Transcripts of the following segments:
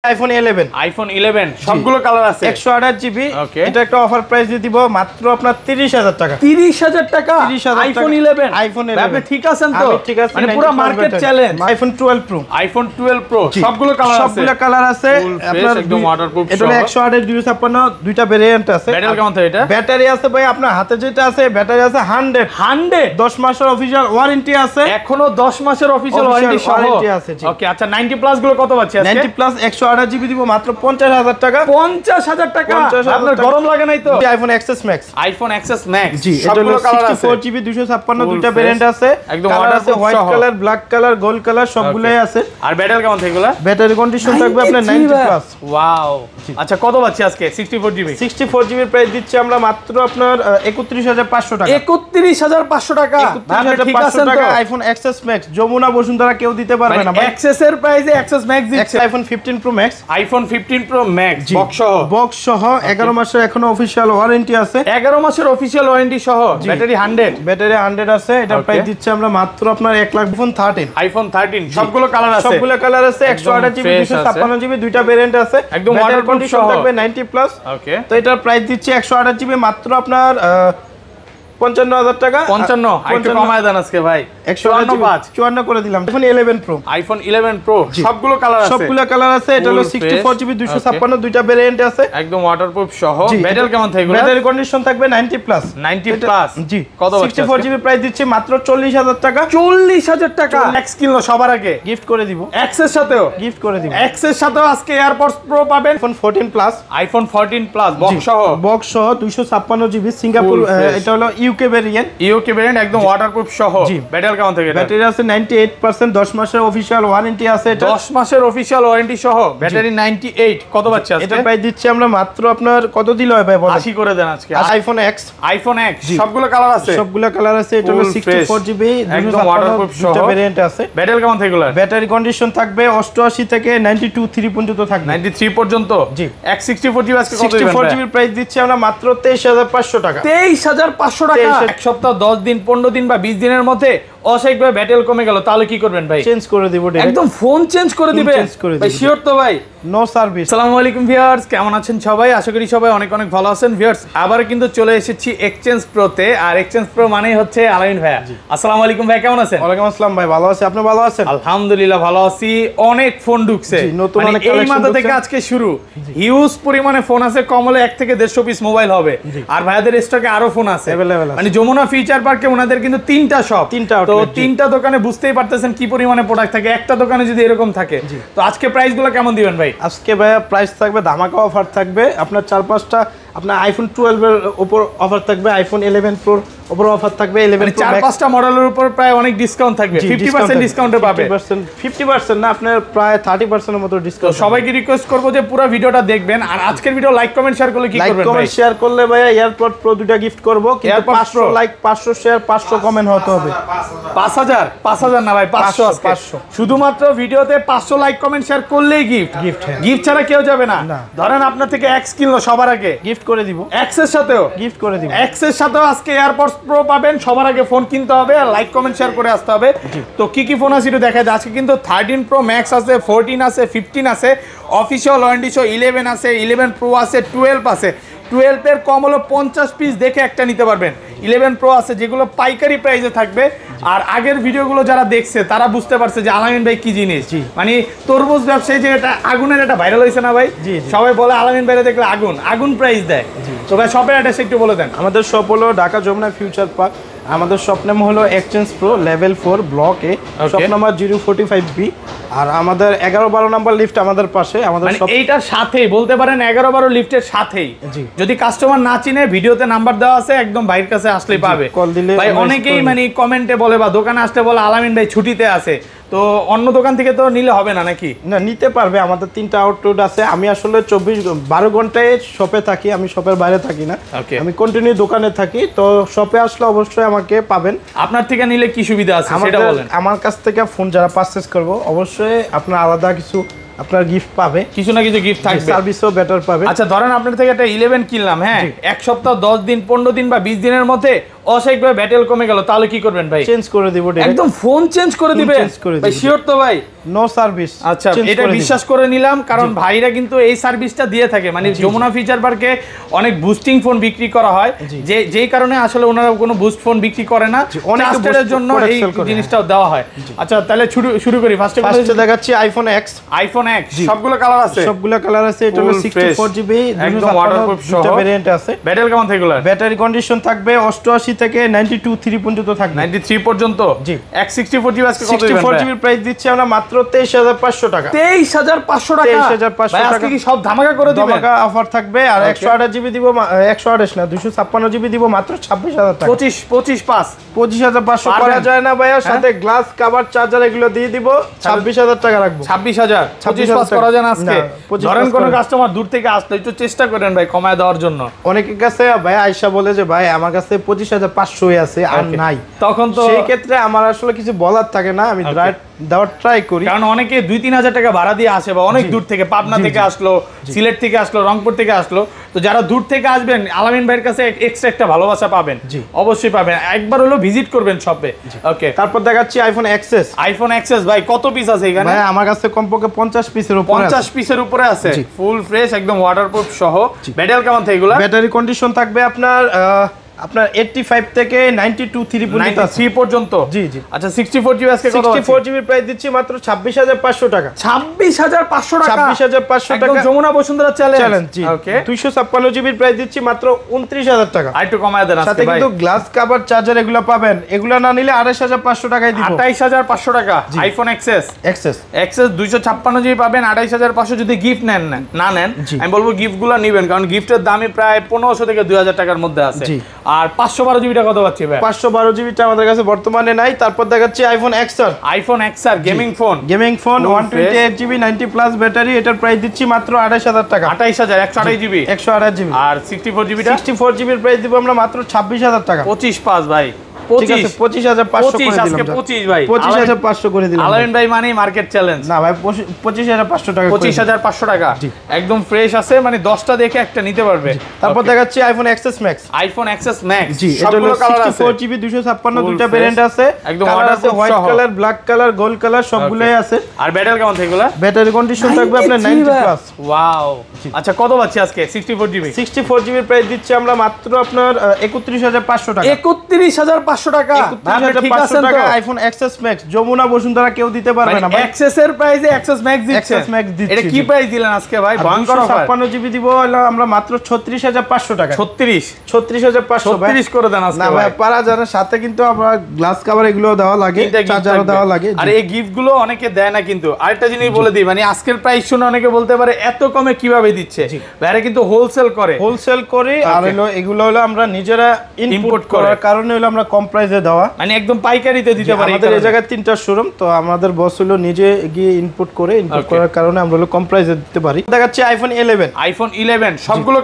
IPhone 11 iPhone 11 সবগুলো colour আছে 128 GB. এটা একটা অফার প্রাইস দিয়ে দিব মাত্র আপনার 30000 টাকা। 30000 টাকা আইফোন 11 আইফোন 11 আপনি ঠিক আছেন তো? আমি ঠিক আছি, মানে পুরো market challenge. IPhone 12 pro iPhone 12 pro সবগুলো কালার আছে, সবগুলো কালার আছে আপনার একদম ওয়াটারপ্রুফ। এটা 128 256 দুইটা ভেরিয়েন্ট আছে। ব্যাটারি কেমন থাকে এটা? ব্যাটারি আছে ভাই আপনার হাতে যেটা আছে ব্যাটারি আছে 100 10 মাসের অফিশিয়াল ওয়ারেন্টি আছে, এখনো 10 মাসের অফিশিয়াল ওয়ারেন্টি সহ আছে। ওকে আচ্ছা 90 প্লাস গুলো কত পাচ্ছি আজকে? 90 প্লাস 128 জিবি দিব মাত্র 50000 টাকা। 50000 টাকা আপনার গরম লাগে নাই তো? IPhone XS Max, iPhone XS Max জি এটা হলো 64 জিবি 256 দুইটা ভেরিয়েন্ট আছে, একদম কালার আছে white colour, black colour, gold colour সবগুলাই আছে। আর ব্যাটারি কেমন থাকে এগুলা? ব্যাটারি কন্ডিশন থাকবে আপনার 90 প্লাস। ওয়াও আচ্ছা কত পাচ্ছি আজকে? 64 জিবি 64 জিবি প্রাইস দিচ্ছি আমরা মাত্র আপনার 31500 টাকা। 31500 টাকা। ঠিক আছে তো? IPhone XS Max Jamuna Bashundhara কেউ দিতে পারবে না ভাই। এক্সএস এর প্রাইসে এক্সএস ম্যাক্স দিচ্ছে। IPhone 15 Pro Max, iPhone 15 Pro Max box সহ 11 মাসের এখনো অফিশিয়াল ওয়ারেন্টি আছে। 11 মাসের অফিশিয়াল ওয়ারেন্টি সহ ব্যাটারি 100 আছে। এটা প্রাইস দিচ্ছি আমরা মাত্র আপনার 1 লাখ। আইফোন 13 সবগুলো কালার আছে, সবগুলো কালার আছে 128 জিবি 256 জিবি দুইটা ভেরিয়েন্ট আছে, একদম ওয়াটারপ্রুফ কন্ডিশন থাকবে 90 প্লাস। ওকে তো এটার প্রাইস দিচ্ছি 128 জিবি মাত্র আপনার 55000 টাকা। 55 একটু কমায় দেন আজকে ভাই। 54 করে দিলাম। আইফোন 11 প্রো, আইফোন 11 প্রো সবগুলো কালার আছে, সবগুলো কালার আছে। এটা হলো 64 জিবি 256 দুইটা ভেরিয়েন্ট আছে, একদম ওয়াটারপ্রুফ সহ। ব্যাটারি কেমন থাকে এগুলো? ব্যাটারি কন্ডিশন থাকবে 90 প্লাস। 90 প্লাস জি কত বাচ্চা? 64 জিবি প্রাইস দিচ্ছি মাত্র 40000 টাকা। 40000 টাকা এক্স কিনলো সবার আগে গিফট করে দিব, এক্স এর সাথেও গিফট করে দিব। এক্স এর সাথেও আজকে এয়ারপডস প্রো পাবেন। IPhone 14 plus, iPhone 14 plus box সহ 256 জিবি সিঙ্গাপুর। এটা হলো ইউকে ভেরিয়েন্ট, ইউকে ভেরিয়েন্ট একদম ওয়াটারপ্রুফ সহ। ব্যাটারি কেমন থাকে এটা? ব্যাটারি আছে 98% 10 মাসের অফিশিয়াল ওয়ারেন্টি আছে। এটা 10 মাসের অফিশিয়াল ওয়ারেন্টি সহ ব্যাটারি 98 কত পাচ্ছি আজকে? এটা প্রাইস দিচ্ছি আমরা মাত্র আপনার কত দিল হয় ভাই বলেন? 80 করে দেন আজকে। আইফোন এক্স, আইফোন এক্স সবগুলো কালার আছে, সবগুলো কালার আছে। এটা হলো 64 জিবি একদম ওয়াটারপ্রুফ সহ ভেরিয়েন্ট আছে। ব্যাটারি কেমন থাকে এগুলা? ব্যাটারি কন্ডিশন থাকবে 88 থেকে 92 3 পর্যন্ত থাকবে। 93 পর্যন্ত। জি এক 64 জিবি আজকে কত দিবেন? 64 জিবি প্রাইস দিচ্ছি আমরা মাত্র 23500 টাকা। 23500 টাকা। এক সপ্তাহ 10 দিন 15 দিন বা 20 দিনের মধ্যে অস্বাভাবিকভাবে ব্যাটারি কমে গেল, তাহলে কি করবেন ভাই? চেঞ্জ করে দিব ডাইরেক্ট, একদম ফোন চেঞ্জ করে দিবেন ভাই? শিওর তো ভাই? No service. আসসালামু আলাইকুম ভিউয়ার্স, কেমন আছেন সবাই? আশা করি সবাই অনেক অনেক ভালো আছেন। ভিউয়ার্স আবার কিন্তু চলে এসেছি এক্সচেঞ্জ প্রোতে, আর এক্সচেঞ্জ প্রো মানেই হচ্ছে আলামিন ভাইয়া। আসসালামু আলাইকুম ভাই, কেমন আছেন? ওয়ালাইকুম আসসালাম ভাই, ভালো আছি, আপনি ভালো আছেন? আলহামদুলিল্লাহ ভালো আছি। অনেক ফোন ঢুকছে, নতুন অনেক এই মাথা থেকে আজকে শুরু। হিউজ পরিমাণে ফোন আছে, কম হলে 1 থেকে 150 পিস মোবাইল হবে। আর ভাইয়াদের স্টকে আরো ফোন আছে, মানে যমুনা ফিচার পার্কে ওনাদের কিন্তু 3টা শপ, তো 3টা দোকানে বুঝতেই পারতেছেন কি পরিমাণে প্রোডাক্ট থাকে। একটা দোকানে যদি এরকম থাকে, তো আজকে প্রাইস গুলো কেমন দিবেন ভাই? আজকে ভাইয়া প্রাইস থাকবে ধামাকা অফার থাকবে আপনার 4-5টা। আপনার আইফোন 12 এর উপর অফার থাকবে, আইফোন 11 প্রোর উপর অফার থাকবে, 11 প্রো 4-5টা মডেলের উপর প্রায় অনেক ডিসকাউন্ট থাকবে। 50% ডিসকাউন্টে পাবে। 50% না, আপনার প্রায় 30% এর মতো ডিসকাউন্ট। সবাইকে রিকোয়েস্ট করব যে পুরো ভিডিওটা দেখবেন, আর আজকের ভিডিও লাইক কমেন্ট শেয়ার করলে কি করবেন ভাই? লাইক কমেন্ট শেয়ার করলে ভাইয়া এয়ারপড প্রো দুটো গিফট করব, কিন্তু 500 লাইক 500 শেয়ার 500 কমেন্ট হতে হবে। 5000 না ভাই, 500 শুধুমাত্র ভিডিওতে 500 লাইক কমেন্ট শেয়ার করলেই গিফট ছাড়া কেউ যাবে না। ধরেন আপনার থেকে এক্স কিনলো সবার আগে, গিফট করে দিব। এক্স এর সাথেও গিফট করে দিব। এক্স এর সাথেও আজকে এয়ারপডস প্রো পাবেন। সবার আগে ফোন কিনতে হবে আর লাইক কমেন্ট শেয়ার করে আসতে হবে। তো কি ফোন আছে একটু দেখাই। আজকে কিন্তু 13 প্রো ম্যাক্স আছে, 14 আছে, 15 আছে, অফিশিয়াল ওয়ারেন্টি সহ 11 আছে, 11 প্রো আছে, 12 আছে। 12 এর কম হলো 50 পিস দেখে একটা নিতে পারবেন। 11 প্রো আছে যেগুলো পাইকারি প্রাইসে থাকবে। আর আগের ভিডিওগুলো যারা দেখছে তারা বুঝতে পারছে যে আলামিন ভাই কি জিনিস। মানে তরমুজ ব্যবসায়ী যে এটা আগুনের একটা ভাইরাল হয়েছে না ভাই, সবাই বলে আলামিন ভাই দেখলে আগুন প্রাইস দেয়। তো ভাই শপের অ্যাড্রেস একটু বলে দেন। আমাদের শপ হলো ঢাকা যমুনা ফিউচার পার্ক। আমাদের শপ নাম হলো এক্সচেঞ্জ প্রো লেভেল 4 ব্লক এ, শপ নাম্বার 045B। আর আমাদের 11-12 নাম্বার লিফট আমাদের পাশে। আমাদের শপ এইটার সাথেই বলতে পারেন 11-12 লিফটের সাথেই। যদি কাস্টমার না চিনে ভিডিওতে নাম্বার দেওয়া আছে, একদম ভাইয়ের কাছে আসলেই পাবে। কল দিলে ভাই অনেকেই মানে কমেন্টে বলে বা দোকানে আসতে বলে আলামিন ভাই ছুটিতে আছে, তো অন্য দোকান থেকে তো নিলে হবে না নাকি? না, নিতে পারবে। আমাদের 3টা আউটলেট আছে। আমি আসলে 12 ঘন্টায় শপে থাকি, আমি শপের বাইরে থাকি না, আমি কন্টিনিউ দোকানে থাকি। তো শপে আসলে অবশ্যই আমাকে পাবেন। আপনার থেকে নিলে কি সুবিধা আছে সেটা বলেন। আমার কাছ থেকে ফোন যারা পারচেজ করবো অবশ্যই আপনার আলাদা কিছু আপনার গিফট পাবে, কিছু না কিছু গিফট থাকবে, সার্ভিসও বেটার পাবে। আচ্ছা ধরেন আপনার থেকে একটা 11 কিনলাম, হ্যাঁ, এক সপ্তাহ 10 দিন 15 দিন বা 20 দিনের মধ্যে অশেক ভাই ব্যাটেল কমে গেল, তাহলে কি করবেন ভাই? চেঞ্জ করে দিব direct। একদম ফোন চেঞ্জ করে দিবেন চেঞ্জ করে ভাই? দিব। শিওর তো ভাই? No service. আচ্ছা, এটা বিশ্বাস করে নিলাম, কারণ ভাইরা কিন্তু এই সার্ভিসটা দিয়ে থাকে। মানে যমুনা ফিচার পার্কে অনেক বুস্টিং ফোন বিক্রি করা হয়, যেই কারণে আসলে ওনারা কোনো বুস্ট ফোন বিক্রি করে না, ট্রাস্টেডের জন্য এই জিনিসটাও দেওয়া হয়। আচ্ছা, তাহলে শুরু করি। ফার্স্টে দেখাচ্ছি আইফোন এক্স। আইফোন এক্স সবগুলো কালার আছে? সবগুলো কালার আছে। এটা হলো 64GB, একদম ওয়াটারপ্রুফ সহ ভেরিয়েন্ট আছে। ব্যাটারি কেমন থাকবে? ব্যাটারি কন্ডিশন থাকবে 88 থেকে 92 3 পর্যন্ত থাকবে। 93 পর্যন্ত। জি। এক 64GB আজকে কত দিবেন? 64GB প্রাইস দিচ্ছি আমরা মাত্র 23500 টাকা। 23500 টাকা। 23500 টাকা। আজকে কি সব ধামাকা করে দিবেন? ধামাকা অফার থাকবে। আর 128GB দিব, 128 না 256GB দিব মাত্র 26000 টাকা। 25,500 করা যায় না ভাইয়া? সাথে গ্লাস কভার চার্জার এগুলো দিয়ে দিব, 26000 টাকা রাখবো। 26000 25,500 করা যায় না আজকে? ধরেন কোন কাস্টমার দূর থেকে আসলে একটু চেষ্টা করেন ভাই কমায় দেওয়ার জন্য। অনেকের কাছে ভাই আয়েশা বলে যে ভাই আমার কাছে 25500 আছে আর নাই, তখন তো সেই ক্ষেত্রে আমার আসলে কিছু বলার থাকে না, আমি দেওয়ার ট্রাই করি। কারণ অনেকে 2-3 হাজার টাকা ভাড়া দিয়ে আসে, বা অনেক দূর থেকে, পাবনা থেকে আসলো, সিলেট থেকে আসলো, রংপুর থেকে আসলো। তো যারা দূর থেকে আসবেন, আলামিন ভাইয়ের কাছে এক্সট্রা একটা ভালোবাসা পাবেন, অবশ্যই পাবেন। একবার হলো ভিজিট করবেন শপে। ওকে, তারপর দেখাচ্ছি আইফোন এক্সএস। আইফোন এক্সএস ভাই কত পিস আছে এখানে? ভাই আমার কাছে কমপক্ষে 50 পিসের উপরে আছে। 50 পিসের উপরে আছে, ফুল ফ্রেশ, একদম ওয়াটারপ্রুফ সহ। ব্যাটারি কেমন থাকে এগুলা? ব্যাটারি কন্ডিশন থাকবে আপনার 85 থেকে 92 3 পর্যন্ত আছে। 93 পর্যন্ত। জি জি। আচ্ছা, 64GB আজকে কত? 64GB প্রাইস দিচ্ছি মাত্র 26500 টাকা। 26500 টাকা। 26500 টাকা। একদম যমুনা বসুন্ধরা চ্যালেঞ্জ। জি। ওকে। 256GB প্রাইস দিচ্ছি মাত্র 29000 টাকা। আর একটু কমায় দেন আজকে সাথে ভাই। কিন্তু গ্লাস কভার চার্জার এগুলো পাবেন। এগুলো না নিলে 28500 টাকায় দিব। 28500 টাকা আইফোন এক্সএস। এক্সএস 256GB পাবেন 28500। যদি গিফট নেন না নেন, আমি বলবো গিফটগুলো নেবেন, কারণ গিফটের দামই প্রায় 1500 থেকে 2000 টাকার মধ্যে আছে। আর 512GB টা কত পাচ্ছি ভাই? 512GB টা আমাদের কাছে বর্তমানে নাই। তারপর দেখাচ্ছি iPhone XR. IPhone XR gaming phone. 128GB 90+ battery. এটার প্রাইস দিচ্ছি মাত্র 28000 টাকা। 28000 128GB। 128GB। আর 64GB টা? 64GB এর প্রাইস দিব আমরা মাত্র 26000 টাকা। 25,500 ভাই। 25500 করে দিলাম। আজকে 25 ভাই। 25500 করে দিলাম। আলামিন ভাই মানে মার্কেট চ্যালেঞ্জ। না ভাই 25500 টাকা। 25500 টাকা একদম ফ্রেশ আছে, মানে 10টা দেখে একটা নিতে পারবে। তারপর দেখাচ্ছি iPhone XS Max. IPhone XS Max. জি, এটা হলো 64GB 256 দুইটা ভেরিয়েন্ট আছে। একদম কালার আছে white colour, black colour, gold colour, সবগুলাই আছে। আর ব্যাটারি কেমন থাকবে? ব্যাটারি কন্ডিশন থাকবে আপনার 90+। ওয়াও। আচ্ছা, কত পাচ্ছি আজকে 64GB? 64GB এর প্রাইস দিচ্ছি আমরা মাত্র আপনার 31500 টাকা। 31500 টাকা। 31500 টাকা iPhone XS Max. Jamuna Bashundhara কেউ দিতে পারবে না ভাই। এক্সএস এর প্রাইসে এক্সএস ম্যাক্স দিচ্ছে। এক্সএস ম্যাক্স দিচ্ছে। এটা কি প্রাইস দিলেন আজকে ভাই? ভয়ঙ্কর অফার। 256GB দিব হলো আমরা মাত্র 36500 টাকা। 36500 ভাই। 36 করে দেন আজকে না ভাই, পারা যায় না। সাথে কিন্তু আমরা গ্লাস কভার এগুলো দেওয়া লাগে, চার্জারও দেওয়া লাগে। আর এই গিফট গুলো অনেকে দেয় না কিন্তু। আরেকটা জিনিস বলে দিই, মানে আজকের প্রাইস শুনে অনেকে বলতে পারে এত কমে কিভাবে দিচ্ছে। ভাইরা কিন্তু হোলসেল করে। আর হলো এগুলো হলো আমরা নিজেরা ইনপুট করার কারণে হলো আমরা কম প্রাইসে দেওয়া, মানে একদম পাইকারিতে দিতে পারি। আমাদের এই জায়গায় 3টা শোরুম, তো আমাদের বস হলো নিজে গিয়ে ইনপুট করার কারণে আমরা হলো কম প্রাইসে দিতে পারি। দেখাচ্ছি আইফোন 11। আইফোন 11 সবগুলো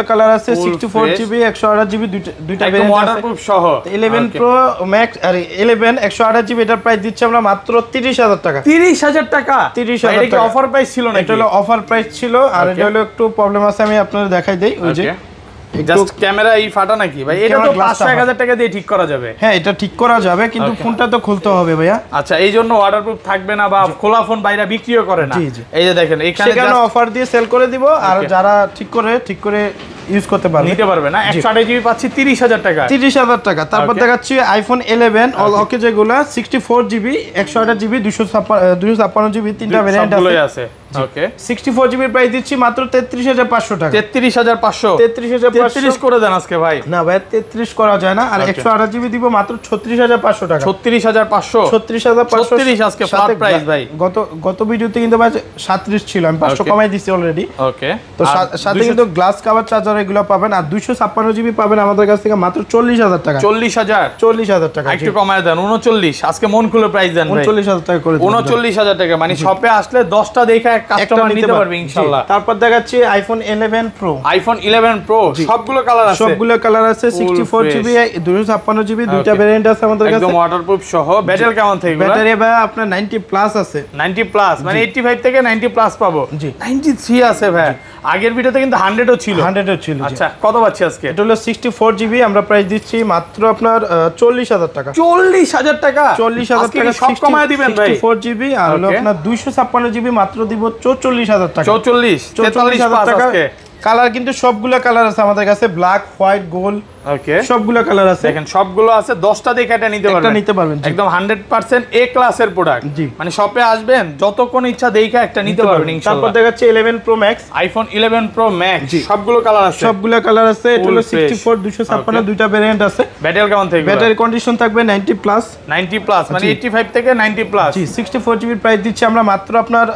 কালার আছে। 64GB 128GB দুইটা ভেরিয়েন্ট আছে, ওয়াটারপ্রুফ সহ। 11 প্রো ম্যাক্স আর 11 128GB এটার প্রাইস দিচ্ছি আমরা মাত্র 30000 টাকা। 30000 টাকা। 30000 এটা কি অফার প্রাইস ছিল না? এটা হলো অফার প্রাইস ছিল। আর এটা হলো একটু প্রবলেম আছে, আমি আপনাদের দেখাই দেই। ওই যে জাস্ট ক্যামেরা এই ফাটা নাকি ভাই? এটা তো 500-1000 টাকা দিয়ে ঠিক করা যাবে। হ্যাঁ, এটা ঠিক করা যাবে, কিন্তু ফোনটা তো খুলতে হবে ভাইয়া। আচ্ছা, এই জন্য ওয়াটারপ্রুফ থাকবে না, বা খোলা ফোন বাইরে বিক্রিও করে না। এই যে দেখেন এখানে সেখানে অফার দিয়ে সেল করে দিব। আর যারা ঠিক করে ইউজ করতে পারবে, নিতে পারবে না। 128GB পাচ্ছি 30000 টাকা। 30000 টাকা। তারপর দেখাচ্ছি আইফোন 11 অল ওকে, যেগুলো 64GB 128GB 256GB তিনটা ভেরিয়েন্ট আছে। ওকে, 64GB এর প্রাইস দিচ্ছি মাত্র 33500 টাকা। 33500 33 করে দেন আজকে ভাই। না ভাই, 33 করা যায় না। আর 128GB দিব মাত্র 36500 টাকা। 36500 36 আজকে ফ্ল্যাট প্রাইস ভাই। গত ভিডিওতে কিন্তু ভাই 37 ছিল, আমি 500 কমাই দিছি অলরেডি। ওকে, তো সাথে কিন্তু গ্লাস কভার চার্জার এগুলো পাবেন। আর 256GB পাবেন আমাদের কাছ থেকে মাত্র 40000 টাকা। 40000 টাকা একটু কমায় দেন। 39 আজকে মন খুলে প্রাইস দেন ভাই। 39000 টাকা করে দিন। 39000 টাকা, মানে শপে আসলে 10টা দেখে কাস্টমার নিতে পারবে ইনশাআল্লাহ। তারপর দেখাচ্ছি আইফোন 11 প্রো। আইফোন 11 প্রো সবগুলো কালার আছে, সবগুলো কালার আছে, 64GB 256GB দুইটা ভেরিয়েন্ট আছে আমাদের কাছে, একদম ওয়াটারপ্রুফ সহ। ব্যাটারি কেমন থাকবে? ব্যাটারি ভাই আপনার 90 প্লাস আছে, 90 প্লাস মানে 85 থেকে 90 প্লাস পাবো। জি 93 আছে ভাই, আগের ভিডিওতে কিন্তু 100 ও ছিল। 100 ও ছিল। আচ্ছা কত পাচ্ছি আজকে? এটা হলো 64GB, আমরা প্রাইস দিচ্ছি মাত্র আপনার 40,000 টাকা। 40,000 টাকা? 40,000 টাকা সব কমায় দিবেন ভাই। 64GB আর হলো আপনার 256GB মাত্র দিব 44,000 টাকা। 44,000 টাকা। আজকে কালার কিন্তু সবগুলো কালার আছে আমাদের কাছে, ব্ল্যাক, হোয়াইট, গোল্ড, ওকে সবগুলো কালার আছে। দেখেন সবগুলো আছে, 10টা দেখে এটা নিতে পারবেন। একদম 100% এ ক্লাসের প্রোডাক্ট। জি মানে শপে আসবেন যতক্ষণ ইচ্ছা দেখে একটা নিতে পারবেন ইনশাআল্লাহ। তারপর দেখাচ্ছি 11 pro Max, iPhone 11 pro max সবগুলো কালার আছে, সবগুলো কালার আছে। এটা হলো 64 256 দুইটা ভেরিয়েন্ট আছে। ব্যাটারি কেমন থাকবে? ব্যাটারি কন্ডিশন থাকবে 90 প্লাস। 90 প্লাস মানে 85 থেকে 90 প্লাস। জি 64GB প্রাইস দিচ্ছি আমরা মাত্র আপনার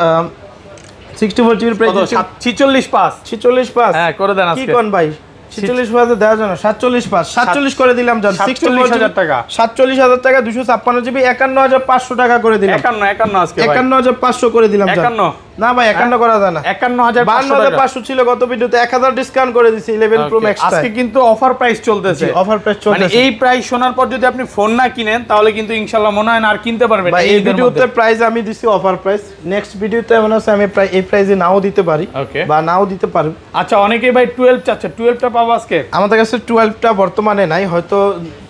64GB প্রাইস দিচ্ছি 46 পাস। 46 পাস হ্যাঁ করে দেন আজকে। কি কোন ভাই 46 পাসে দেওয়ার জন্য 47 পাস 47 করে দিলাম জান। 47,000 টাকা, 47,000 টাকা 256GB 51,500 টাকা করে দিলাম। 51 আজকে ভাই, 51,500 করে দিলাম জান। 51 না ভাই 51 করা যায় না, 51,500 ছিল গত ভিডিওতে, 1000 ডিসকাউন্ট করে দিছি 11 প্রো ম্যাক্স। আজকে কিন্তু অফার প্রাইস চলতেছে, অফার প্রাইস মানে চলতেছে। এই প্রাইস শোনার পর যদি আপনি ফোন না কিনেন তাহলে কিন্তু ইনশাআল্লাহ মনে হয় না আর কিনতে পারবেন। ভাই এই ভিডিওতে প্রাইস আমি দিছি অফার প্রাইস, নেক্সট ভিডিওতে মনে হচ্ছে আমি এই প্রাইসে নাও দিতে পারি বা নাও দিতে পারি। আচ্ছা অনেকেই ভাই 12 চাচ্ছে, 12টা পাবো আজকে? আমাদের কাছে 12টা বর্তমানে নাই, হয়তো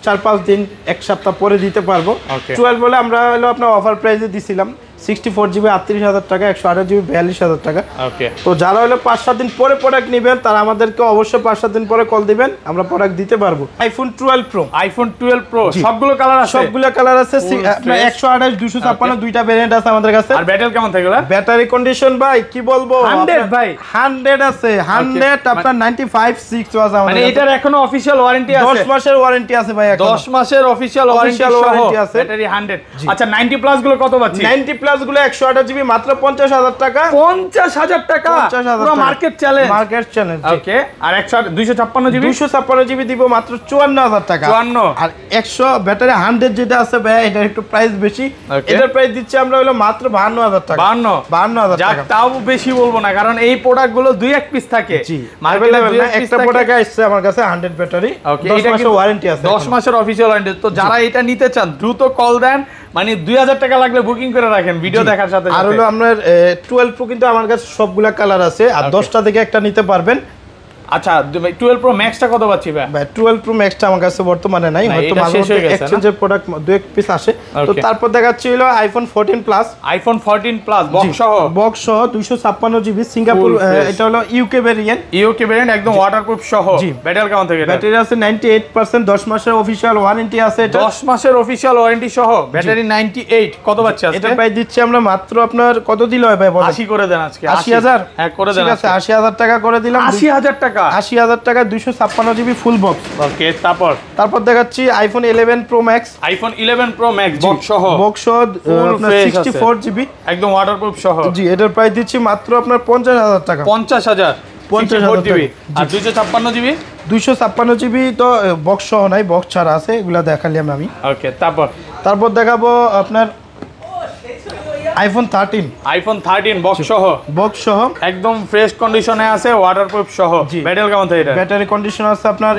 4-5 দিন এক সপ্তাহ পরে দিতে পারবো। 12 বলে আমরা হলো আপনার অফার প্রাইসে দিছিলাম 64GB 38,000 টাকা, 128GB 42,000 টাকা। ওকে তো যারা হলো 5-7 দিন পরে প্রোডাক্ট নেবেন তারা আমাদেরকে অবশ্যই 5-7 দিন পরে কল দিবেন, আমরা প্রোডাক্ট দিতে পারবো। আইফোন 12 প্রো, আইফোন 12 প্রো সবগুলো কালার আছে, সবগুলো কালার আছে। আপনার 128 256 দুইটা ভেরিয়েন্ট আছে আমাদের কাছে। আর ব্যাটারি কেমন থাকবে? ব্যাটারি কন্ডিশন ভাই কি বলবো, 100 ভাই 100 আছে, 100 আপনার 95 6 আছে আমাদের মানে এটার এখনো অফিশিয়াল ওয়ারেন্টি আছে, 10 মাসের ওয়ারেন্টি আছে ভাই, এখন 10 মাসের অফিশিয়াল ওয়ারেন্টি আছে, ব্যাটারি 100। আচ্ছা 90 প্লাস গুলো কত পাচ্ছি? 90 প্লাস গুলো 128GB মাত্র 50,000 টাকা। 50,000 টাকা পুরো মার্কেট চ্যালেঞ্জ, মার্কেট চ্যালেঞ্জ। ওকে আর 256GB 256GB দিব মাত্র 54,000 টাকা। 54 আর 100 ব্যাটারি 100 যেটা আছে ভাই এটার একটু প্রাইস বেশি, এটার প্রাইস দিচ্ছি আমরা হলো মাত্র 52,000 টাকা। 52,000 যাক টাকা, তাও বেশি বলবো না কারণ এই প্রোডাক্ট গুলো 2-1 পিস থাকে। জি মার্কেটে একটা প্রোডাক্ট আসছে আমার কাছে 100 ব্যাটারি, 10 মাসের ওয়ারেন্টি আছে, 10 মাসের অফিশিয়াল ওয়ারেন্টি। তো যারা এটা নিতে চান দ্রুত কল দেন, মানে 2,000 টাকা লাগলে বুকিং করে রাখেন ভিডিও দেখার সাথে সাথে। আর হলো আপনার 12 প্রো কিন্তু আমার কাছে সবগুলা কালার আছে, আর 10টা থেকে একটা নিতে পারবেন। আচ্ছা 12 প্রো ম্যাক্সটা কত পাচ্ছি ভাই? 12 প্রো ম্যাক্সটা আমার কাছে বর্তমানে নাই, হয়তো মাঝে মধ্যে এক্সচেঞ্জের প্রোডাক্ট 2-1 পিস আসে। তো তারপর দেখাচ্ছি হলো iPhone 14 plus, iPhone 14 plus box সহ 256GB সিঙ্গাপুর, এটা হলো ইউকে ভেরিয়েন্ট একদম ওয়াটারপ্রুফ সহ। ব্যাটারি কেমন থাকে? ব্যাটারি আছে 98%, 10 মাসের অফিশিয়াল ওয়ারেন্টি আছে, 10 মাসের অফিশিয়াল ওয়ারেন্টি সহ ব্যাটারি 98। কত পাচ্ছি আজকে? এটা প্রাইস দিচ্ছি আমরা মাত্র আপনার কত দিল হয় ভাই বলেন? 80 করে দেন আজকে। 80,000 হ্যাঁ করে দেন। ঠিক আছে 80,000 টাকা করে দিলাম। 80,000 টাকা, 80,000 টাকা 256GB ফুল বক্স। ওকে তারপর দেখাচ্ছি iPhone 11 pro Max, iPhone 11 pro Max box সহ আপনার 64GB একদম ওয়াটারপ্রুফ সহ। জি এটার প্রাইস দিচ্ছি মাত্র আপনার 50,000 টাকা। 50,000 50,000 আর 256GB 256GB তো বক্স সহ নাই, বক্স ছাড়া আছে, এগুলা দেখালাম আমি। ওকে তারপর দেখাবো আপনার আইফোন 13 বক্স সহ একদম ফ্রেশ কন্ডিশনে আছে, ওয়াটারপ্রুফ সহ। ব্যাটারি কেমন থাকে এটা? ব্যাটারি কন্ডিশন আছে আপনার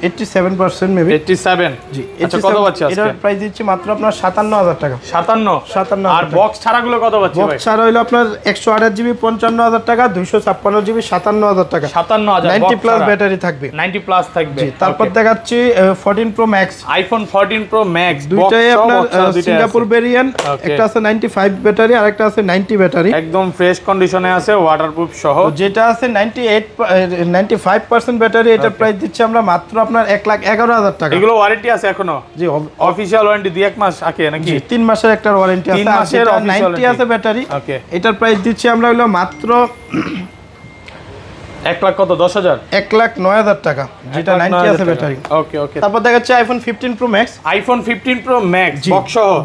87% মেবি 87। জি আচ্ছা কত পাচ্ছি আজকে? এটার প্রাইস দিচ্ছি মাত্র আপনার 57,000 টাকা। 57 আর বক্স ছাড়া গুলো কত পাচ্ছি ভাই? বক্স ছাড়া হলো আপনার 128GB 55,000 টাকা, 256GB 57,000 টাকা। 57,000 90 প্লাস ব্যাটারি থাকবে, 90 প্লাস থাকবে। তারপর দেখাচ্ছি 14 pro Max, iPhone 14 pro max দুইটাই আপনার সিঙ্গাপুর ভেরিয়েন্ট, একটা আছে 95 ব্যাটারি আর একটা আছে 90 ব্যাটারি, একদম ফ্রেশ কন্ডিশনে আছে, ওয়াটারপ্রুফ সহ। যেটা আছে 95% ব্যাটারি, এটার প্রাইস দিচ্ছি আমরা মাত্র আপনার 1,11,000 টাকা। এগুলো ওয়ারেন্টি আছে এখনো? জি অফিশিয়াল ওয়ারেন্টি 2-1 মাস আগে নাকি? 3 মাসের একটা ওয়ারেন্টি আছে, 3 মাসের 90 আছে ব্যাটারি। এটার প্রাইস দিচ্ছি আমরা হলো মাত্র 1 লাখ কত? 10,000 1,09,000 টাকা, যেটা 90 আছে ব্যাটারি। ওকে তারপর দেখাচ্ছি iPhone 15 Pro Max, iPhone 15 Pro Max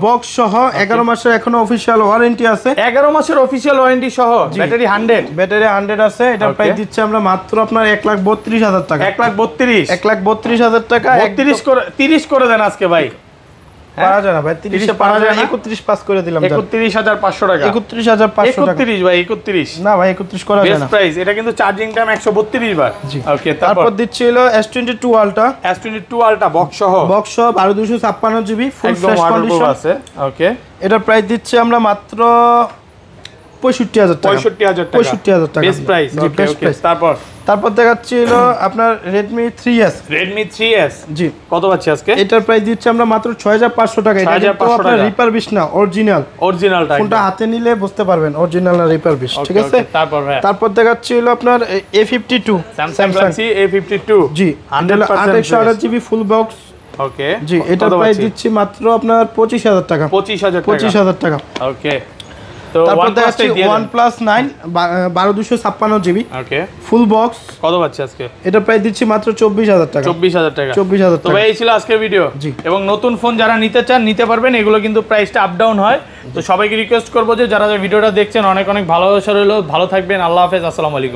box সহ 11 মাসের এখনো অফিশিয়াল ওয়ারেন্টি আছে, 11 মাসের অফিশিয়াল ওয়ারেন্টি সহ, ব্যাটারি 100 আছে। এটার প্রাইস দিচ্ছি আমরা মাত্র আপনার 1,32,000 টাকা। 1,32,000 1,32,000 টাকা, 30 করে দেন আজকে ভাই। পারা যায় না ভাই, 30 পারা যায় না, 31 পাস করে দিলাম। 31500 টাকা, 31500 টাকা। 31 ভাই, 31 না ভাই 31 করা যায় না। Best price. এটা কিন্তু চার্জিং টাইম 132 বার। ওকে, তারপর দিচ্ছিল S22 ultra, S22 ultra box সহ, 12256 জিবি ফুল একদম ফ্রেশ ওয়াটারপ্রুফ কন্ডিশন আছে। ওকে, এটার প্রাইস দিচ্ছি আমরা মাত্র 65000 টাকা। 65000 টাকা, 65000 টাকা বেস্ট প্রাইস। জি, ওকে best ওকে, price। তারপর দেখাচ্ছিল আপনার Redmi 3S। Redmi 3S জি, কত পাচ্ছি আজকে? এটার প্রাইস দিচ্ছি আমরা মাত্র 6500 টাকা। এটা কিন্তু 6500 আপনার টাকা। রিপারবিশ না, অরিজিনালটা ফোনটা হাতে নিলে বুঝতে পারবেন অরিজিনাল না রিপারবিশ, ঠিক আছে। তারপর দেখাচ্ছিল আপনার A52 Samsung Galaxy A52। জি, 100% জিবি ফুল বক্স। ওকে, জি, এটার প্রাইস দিচ্ছি মাত্র আপনার 25000 টাকা। 25000 টাকা। ওকে, তো তারপর দেখাচ্ছি OnePlus 9 12256 জিবি। ওকে, ফুল বক্স। কত পাচ্ছি আজকে? এটা প্রাইস দিচ্ছি মাত্র 24000 টাকা। 24000 টাকা। 24000 তো টাকা। ভাই এই ছিল আজকের ভিডিও। জি। এবং নতুন ফোন যারা নিতে চান নিতে পারবেন, এগুলো কিন্তু প্রাইসটা আপ ডাউন হয়। তো সবাইকে রিকোয়েস্ট করবো যে যারা ভিডিওটা দেখছেন অনেক অনেক ভালোবাসা রইলো, ভালো থাকবেন, আল্লাহ হাফেজ, আসসালামু আলাইকুম।